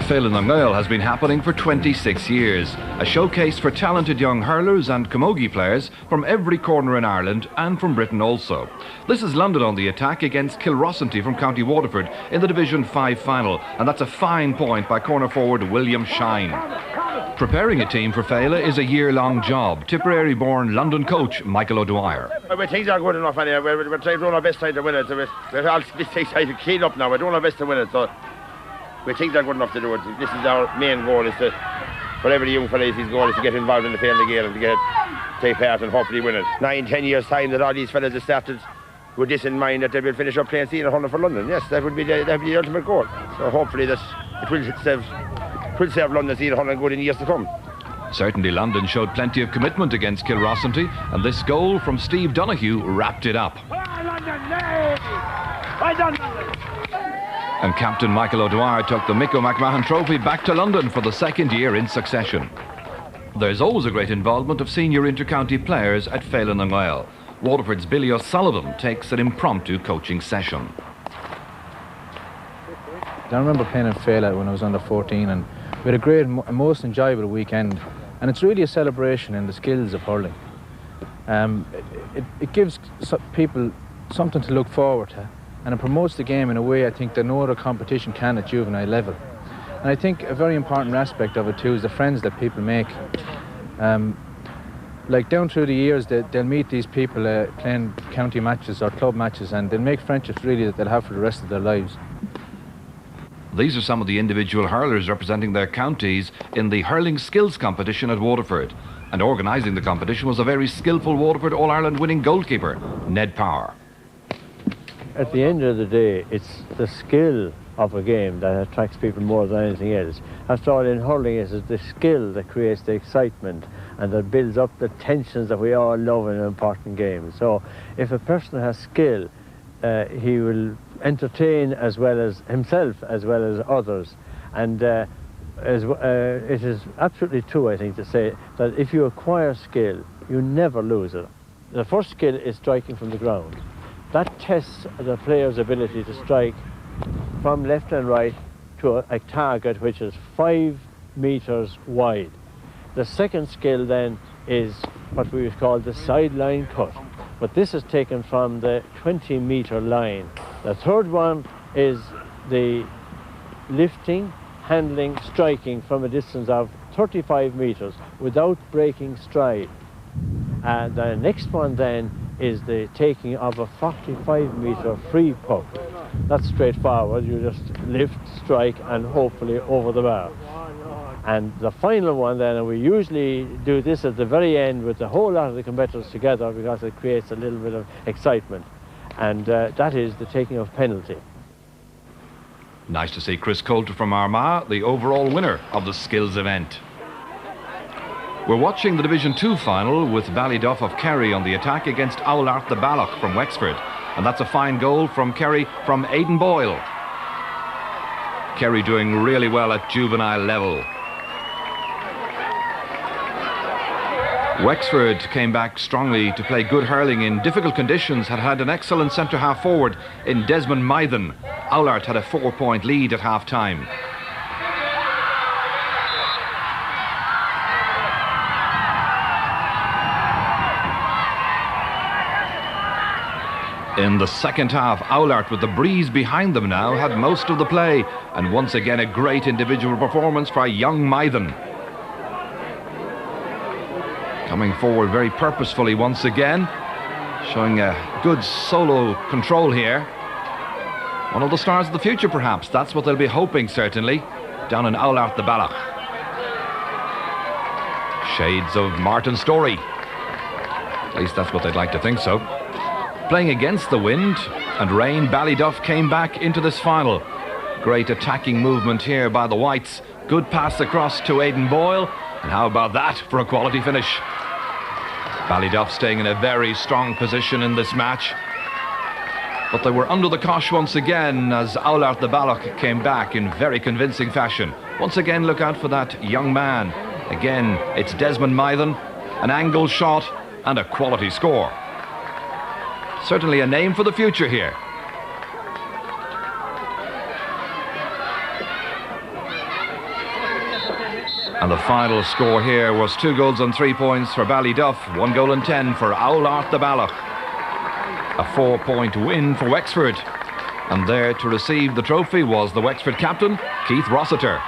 Feile has been happening for 26 years, a showcase for talented young hurlers and camogie players from every corner in Ireland and from Britain also. This is London on the attack against Kilrossenty from County Waterford in the Division 5 final, and that's a fine point by corner forward William Shine. Preparing a team for Feile is a year-long job. Tipperary-born London coach Michael O'Dwyer. Well, things are good enough anyway. We're trying to do our best trying to win it. So we're all trying to clean up now. We're doing our best to win it. So we think they're good enough to do it. This is our main goal, is to, for every young fella, his goal is to get involved in the Feile game and to take part and hopefully win it. 9-10 years time that all these fellas have started with this in mind, that they will finish up playing senior hurling for London. Yes, that would be the ultimate goal. So hopefully that it will serve London senior hurling good in years to come. Certainly London showed plenty of commitment against Kilrossenty, and this goal from Steve Donoghue wrapped it up. And Captain Michael O'Dwyer took the Mick O'McMahon Trophy back to London for the second year in succession. There's always a great involvement of senior inter-county players at Feile. Waterford's Billy O'Sullivan takes an impromptu coaching session. I remember playing in Feile when I was under 14, and we had a great, most enjoyable weekend, and it's really a celebration in the skills of hurling. It gives people something to look forward to, and it promotes the game in a way I think that no other competition can at juvenile level. And I think a very important aspect of it too is the friends that people make. Like down through the years, they'll meet these people playing county matches or club matches, and they'll make friendships really that they'll have for the rest of their lives. These are some of the individual hurlers representing their counties in the hurling skills competition at Waterford. And organising the competition was a very skillful Waterford All-Ireland winning goalkeeper, Ned Power. At the end of the day, it's the skill of a game that attracts people more than anything else. After all, in hurling, it's the skill that creates the excitement and that builds up the tensions that we all love in an important game. So if a person has skill, he will entertain as well as himself as well as others. And it is absolutely true, I think, to say that if you acquire skill, you never lose it. The first skill is striking from the ground. That tests the player's ability to strike from left and right to a target which is 5 meters wide. The second skill then is what we would call the sideline cut, but this is taken from the 20-meter line. The third one is the lifting, handling, striking from a distance of 35 meters without breaking stride. And the next one then is the taking of a 45-meter free puck. That's straightforward. You just lift, strike, and hopefully over the bar. And the final one then, and we usually do this at the very end with the whole lot of the competitors together because it creates a little bit of excitement, and that is the taking of penalty. Nice to see Chris Coulter from Armagh, the overall winner of the skills event. We're watching the Division 2 final with Ballyduff of Kerry on the attack against Oulart the Balloch from Wexford. And that's a fine goal from Kerry from Aidan Boyle. Kerry doing really well at juvenile level. Wexford came back strongly to play good hurling in difficult conditions, had an excellent centre-half forward in Desmond Mythen. Oulart had a 4-point lead at half-time. In the second half, Oulart, with the breeze behind them now, had most of the play, and once again a great individual performance by young Mythen. Coming forward very purposefully once again, showing a good solo control here. One of the stars of the future, perhaps. That's what they'll be hoping, certainly, down in Oulart the Balloch. Shades of Martin Story. At least that's what they'd like to think so. Playing against the wind and rain, Ballyduff came back into this final. Great attacking movement here by the Whites. Good pass across to Aidan Boyle. And how about that for a quality finish? Ballyduff staying in a very strong position in this match. But they were under the cosh once again as Oulart the Balloch came back in very convincing fashion. Once again, look out for that young man. Again, it's Desmond Mythen, an angle shot and a quality score. Certainly a name for the future here. And the final score here was 2 goals and 3 points for Ballyduff, 1 goal and 10 for Owlart the Ballach. A 4-point win for Wexford. And there to receive the trophy was the Wexford captain, Keith Rossiter.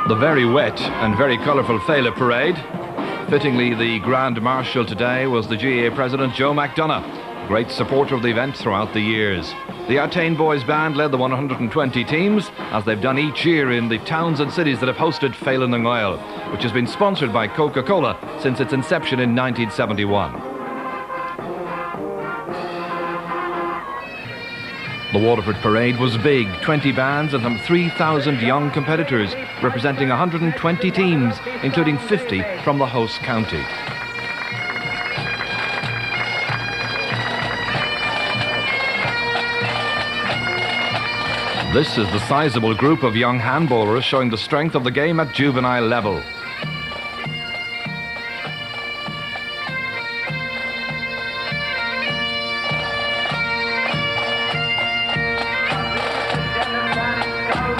The very wet and very colourful Feile parade. Fittingly, the Grand Marshal today was the GAA President Joe McDonough, great supporter of the event throughout the years. The Artane Boys Band led the 120 teams, as they've done each year in the towns and cities that have hosted Feile na Gael, which has been sponsored by Coca-Cola since its inception in 1971. The Waterford parade was big, 20 bands and some 3,000 young competitors representing 120 teams, including 50 from the host county. This is the sizable group of young handballers showing the strength of the game at juvenile level.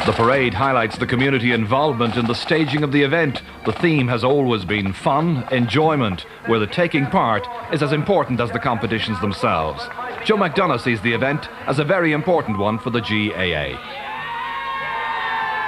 The parade highlights the community involvement in the staging of the event. The theme has always been fun, enjoyment, where the taking part is as important as the competitions themselves. Joe McDonough sees the event as a very important one for the GAA.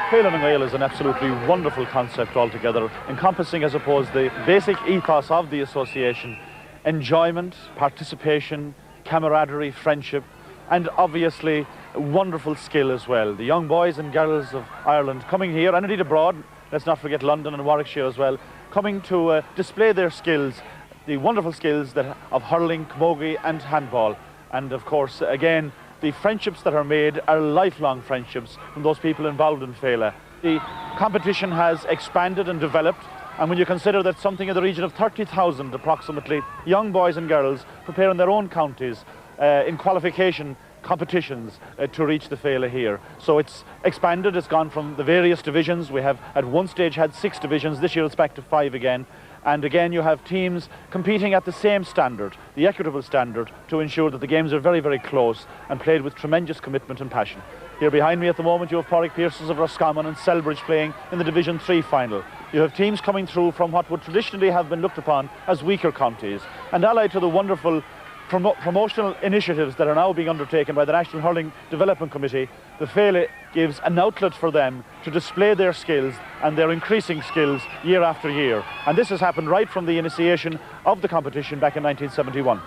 Feile na Gael is an absolutely wonderful concept altogether, encompassing, I suppose, the basic ethos of the association: enjoyment, participation, camaraderie, friendship, and obviously wonderful skill as well. The young boys and girls of Ireland coming here, and indeed abroad, let's not forget London and Warwickshire as well, coming to display their skills, the wonderful skills of hurling, camogie and handball. And of course, again, the friendships that are made are lifelong friendships from those people involved in Feile. The competition has expanded and developed, and when you consider that something in the region of 30,000 approximately young boys and girls prepare in their own counties in qualification competitions to reach the Feile here. So it's expanded, it's gone from the various divisions. We have at one stage had 6 divisions, this year it's back to 5 again. And again, you have teams competing at the same standard, the equitable standard, to ensure that the games are very, very close and played with tremendous commitment and passion. Here behind me at the moment, you have Porrick Pearsons of Roscommon and Selbridge playing in the Division 3 final. You have teams coming through from what would traditionally have been looked upon as weaker counties. And allied to the wonderful promotional initiatives that are now being undertaken by the National Hurling Development Committee, the Feile gives an outlet for them to display their skills and their increasing skills year after year. And this has happened right from the initiation of the competition back in 1971.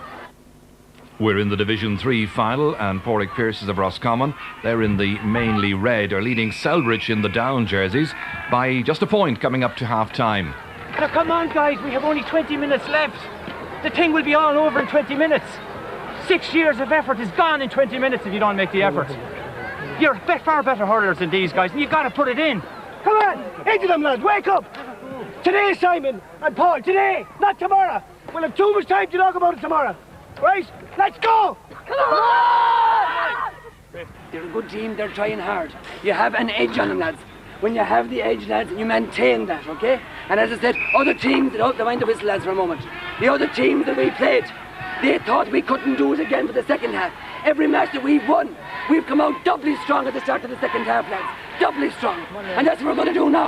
We're in the Division 3 final, and Porrick Pearsons of Roscommon, they're in the mainly red, are leading Selbridge in the down jerseys by just a point coming up to half-time. Now come on guys, we have only 20 minutes left. The thing will be all over in 20 minutes. 6 years of effort is gone in 20 minutes if you don't make the effort. You're far better hurlers than these guys, and you've got to put it in. Come on, into them lads, wake up! Today, Simon and Paul, today, not tomorrow. We'll have too much time to talk about it tomorrow. Right? Let's go! Come on! They're a good team, they're trying hard. You have an edge on them, lads. When you have the edge, lads, you maintain that, okay? And as I said, other teams, don't mind the whistle, lads, for a moment. The other teams that we played, they thought we couldn't do it again for the second half. Every match that we've won, we've come out doubly strong at the start of the second half, lads. Doubly strong. And that's what we're going to do now.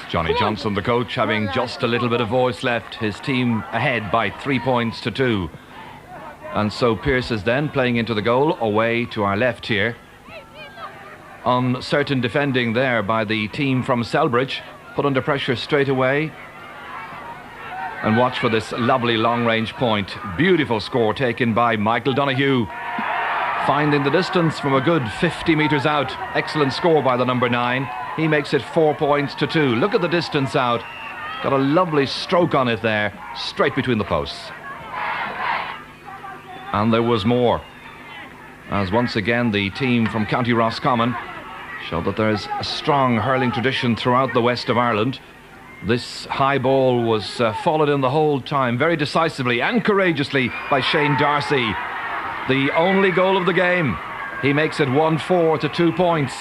Johnny Johnson, the coach, having just a little bit of voice left. His team ahead by 3 points to 2. And so Pearce is then playing into the goal, away to our left here. Uncertain defending there by the team from Selbridge, put under pressure straight away. And watch for this lovely long-range point. Beautiful score taken by Michael Donoghue. Finding the distance from a good 50 metres out. Excellent score by the number 9. He makes it 4 points to 2. Look at the distance out. Got a lovely stroke on it there, straight between the posts. And there was more, as once again the team from County Roscommon showed that there's a strong hurling tradition throughout the west of Ireland. This high ball was followed in the whole time very decisively and courageously by Shane Darcy. The only goal of the game. He makes it 1-4 to 2 points.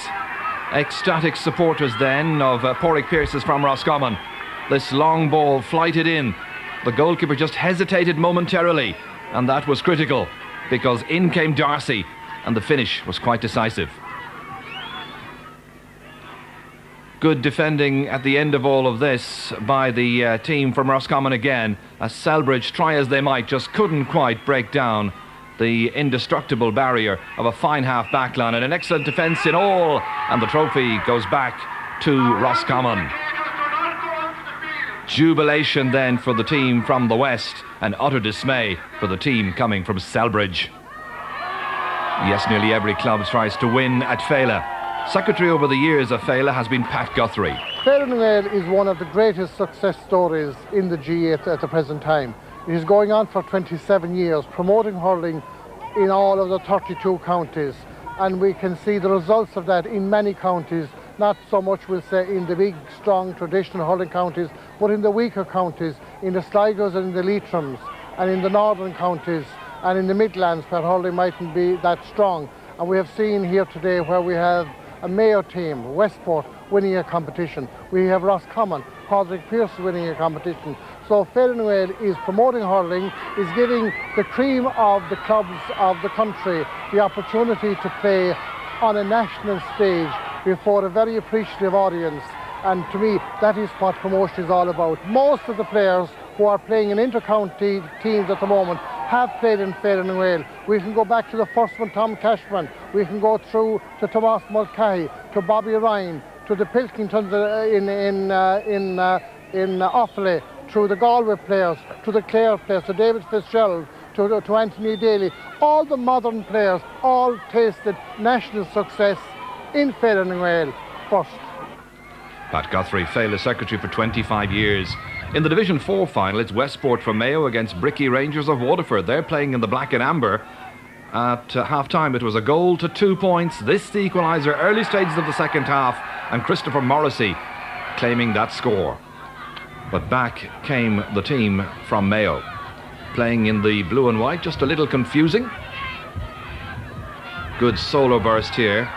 Ecstatic supporters then of Porrick Pearsons from Roscommon. This long ball flighted in. The goalkeeper just hesitated momentarily, and that was critical, because in came Darcy. and the finish was quite decisive. Good defending at the end of all of this by the team from Roscommon again, as Selbridge, try as they might, just couldn't quite break down the indestructible barrier of a fine half back line, and an excellent defence in all, and the trophy goes back to Roscommon. Jubilation then for the team from the west, and utter dismay for the team coming from Selbridge. Yes, nearly every club tries to win at Feile. Secretary over the years of Feile has been Pat Guthrie. Feile is one of the greatest success stories in the G8 at the present time. It is going on for 27 years, promoting hurling in all of the 32 counties, and we can see the results of that in many counties, not so much, we'll say, in the big, strong, traditional hurling counties, but in the weaker counties, in the Sligos and in the Leitrim's, and in the northern counties, and in the Midlands, where hurling mightn't be that strong. And we have seen here today where we have a Mayo team, Westport, winning a competition. We have Roscommon, Padraig Pearce winning a competition. So Feile is promoting hurling, is giving the cream of the clubs of the country the opportunity to play on a national stage before a very appreciative audience. And to me, that is what promotion is all about. Most of the players who are playing in inter-county teams at the moment have played in Feile. We can go back to the first one, Tom Cashman. We can go through to Tomas Mulcahy, to Bobby Ryan, to the Pilkingtons in Offaly, through the Galway players, to the Clare players, to David Fitzgerald, to Anthony Daly. All the modern players all tasted national success in Feile first. Pat Guthrie, Feile secretary for 25 years. In the Division 4 final, it's Westport from Mayo against Bricky Rangers of Waterford. They're playing in the black and amber. At half-time, it was a goal to 2 points. This the equaliser, early stages of the second half, and Christopher Morrissey claiming that score. But back came the team from Mayo, playing in the blue and white, just a little confusing. Good solo burst here,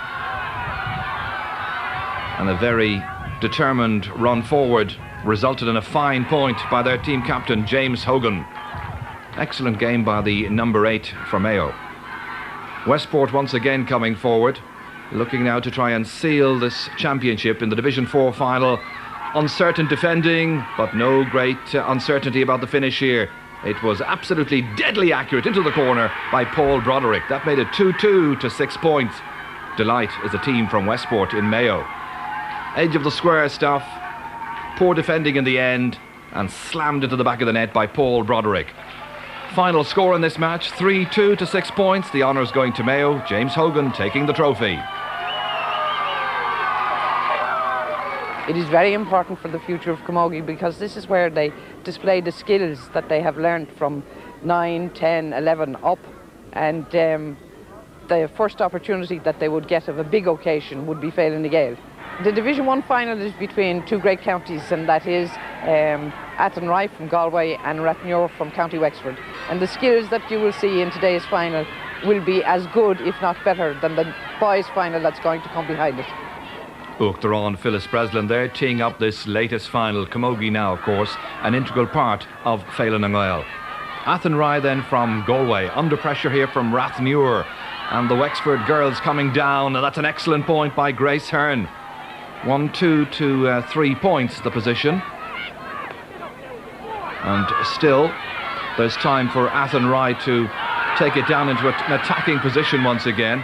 and a very determined run forward resulted in a fine point by their team captain, James Hogan. Excellent game by the number 8 for Mayo. Westport once again coming forward, looking now to try and seal this championship in the Division 4 final. Uncertain defending, but no great uncertainty about the finish here. It was absolutely deadly accurate into the corner by Paul Broderick. That made it 2-2 to 6 points. Delight is a team from Westport in Mayo. Edge of the square stuff. Poor defending in the end, and slammed into the back of the net by Paul Broderick. Final score in this match, 3-2 to 6 points. The honours going to Mayo. James Hogan taking the trophy. It is very important for the future of Camogie, because this is where they display the skills that they have learned from 9, 10, 11 up, and the first opportunity that they would get of a big occasion would be Feile na Gael. The Division 1 final is between two great counties, and that is Athenry from Galway and Rathmuir from County Wexford. And the skills that you will see in today's final will be as good, if not better, than the boys' final that's going to come behind it. Tulloroan, Phyllis Breslin there teeing up this latest final. Camogie now, of course, an integral part of Feile na Gael. Athenry then from Galway, under pressure here from Rathmuir, and the Wexford girls coming down, and that's an excellent point by Grace Hearn. 1-2 to 3 points the position, and still there's time for Athenry to take it down into an attacking position once again.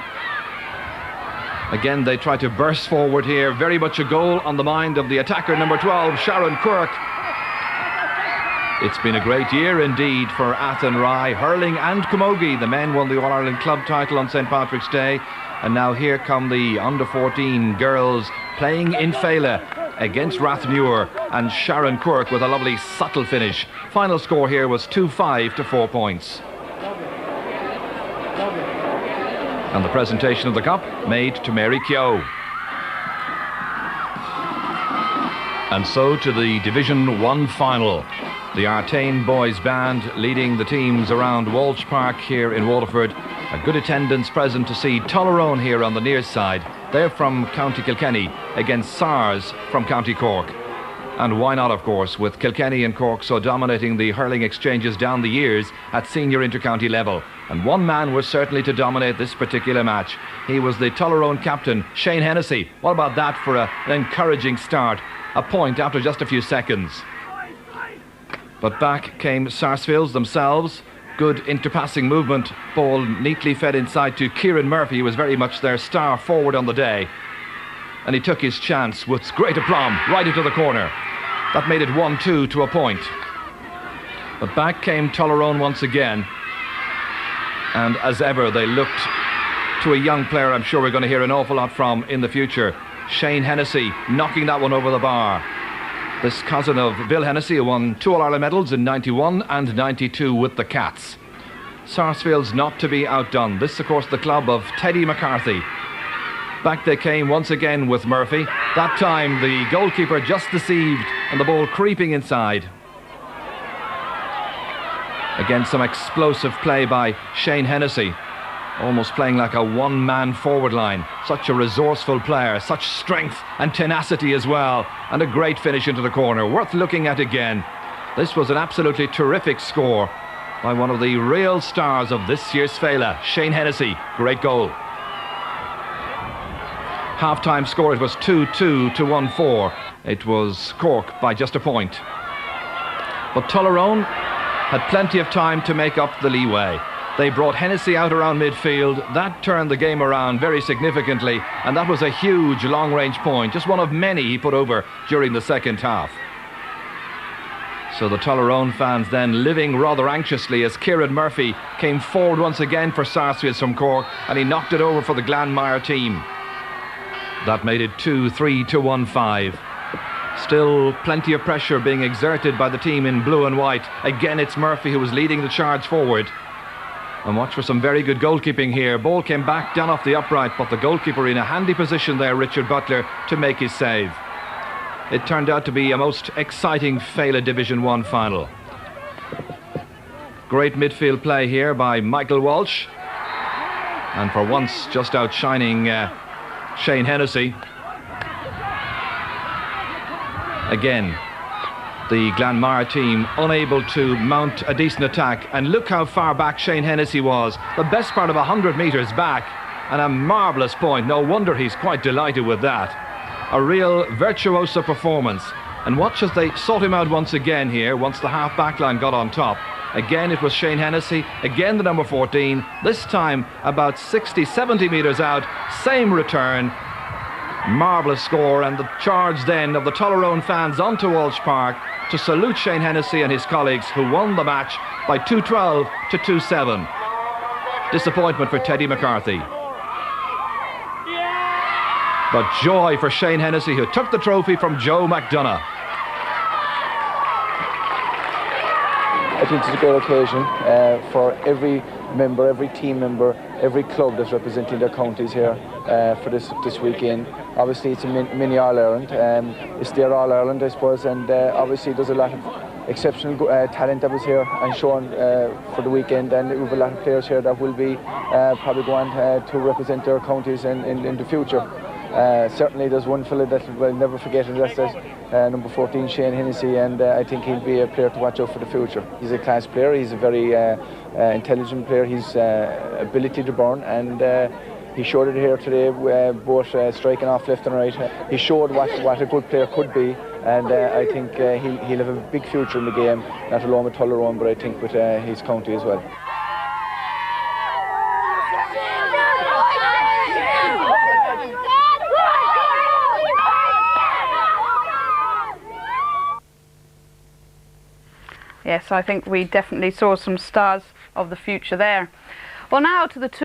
Again, they try to burst forward here. Very much a goal on the mind of the attacker, number 12, Sharon Quirk. It's been a great year indeed for Athenry, hurling and camogie. The men won the All-Ireland club title on St. Patrick's Day, and now here come the under-14 girls playing in Feile against Rathmuir, and Sharon Quirk with a lovely subtle finish. Final score here was 2-5 to 4 points. And the presentation of the cup made to Mary Keogh. And so to the Division 1 final. The Artane Boys Band leading the teams around Walsh Park here in Waterford. A good attendance present to see Tulloroan here on the near side. They're from County Kilkenny against Sars from County Cork. And why not, of course, with Kilkenny and Cork so dominating the hurling exchanges down the years at senior intercounty level. And one man was certainly to dominate this particular match. He was the Tulloroan captain, Shane Hennessy. What about that for an encouraging start? A point after just a few seconds. But back came Sarsfields themselves. Good interpassing movement. Ball neatly fed inside to Kieran Murphy, who was very much their star forward on the day. And he took his chance with great aplomb right into the corner. That made it 1-2 to a point. But back came Tulloroan once again. And as ever, they looked to a young player I'm sure we're going to hear an awful lot from in the future. Shane Hennessy knocking that one over the bar. This cousin of Bill Hennessy, who won 2 All-Ireland medals in 91 and 92 with the Cats. Sarsfields not to be outdone. This, of course, the club of Teddy McCarthy. Back they came once again with Murphy. That time the goalkeeper just deceived and the ball creeping inside. Again, some explosive play by Shane Hennessy. Almost playing like a one-man forward line. Such a resourceful player, such strength and tenacity as well. And a great finish into the corner, worth looking at again. This was an absolutely terrific score by one of the real stars of this year's Feile, Shane Hennessy. Great goal. Half-time score, it was 2-2 to 1-4. It was Cork by just a point. But Tulloroan had plenty of time to make up the leeway. They brought Hennessy out around midfield. That turned the game around very significantly, and that was a huge long-range point, just one of many he put over during the second half. So the Tulloroan fans then living rather anxiously as Kieran Murphy came forward once again for Sarsfields from Cork, and he knocked it over for the Glanmire team. That made it 2-3 to 1-5. Still plenty of pressure being exerted by the team in blue and white. Again, it's Murphy who was leading the charge forward. And watch for some very good goalkeeping here. Ball came back down off the upright, but the goalkeeper in a handy position there, Richard Butler, to make his save. It turned out to be a most exciting Feile Division 1 final. Great midfield play here by Michael Walsh. And for once, just outshining Shane Hennessy. Again, the Glanmire team unable to mount a decent attack, and look how far back Shane Hennessy was, the best part of 100 metres back, and a marvellous point. No wonder he's quite delighted with that. A real virtuoso performance. And watch as they sought him out once again here, once the half back line got on top. Again it was Shane Hennessy, again the number 14, this time about 60-70 metres out, same return. Marvellous score, and the charge then of the Tulloroan fans onto Walsh Park to salute Shane Hennessy and his colleagues, who won the match by 2-12 to 2-7. Disappointment for Teddy McCarthy. But joy for Shane Hennessy, who took the trophy from Joe McDonough. I think it's a great occasion for every member, every team member, every club that's representing their counties here for this weekend. Obviously it's a mini All-Ireland, it's their All-Ireland I suppose, and obviously there's a lot of exceptional talent that was here and shown for the weekend, and we have a lot of players here that will be probably going to represent their counties in the future. Certainly there's one fella that we'll never forget, and that's number 14, Shane Hennessy, and I think he'll be a player to watch out for the future. He's a class player, he's a very intelligent player, he's ability to burn, and he showed it here today, both striking off left and right. He showed what a good player could be, and I think he'll have a big future in the game, not alone with Tulloroan, but I think with his county as well. Yes, I think we definitely saw some stars of the future there. Well, now to the two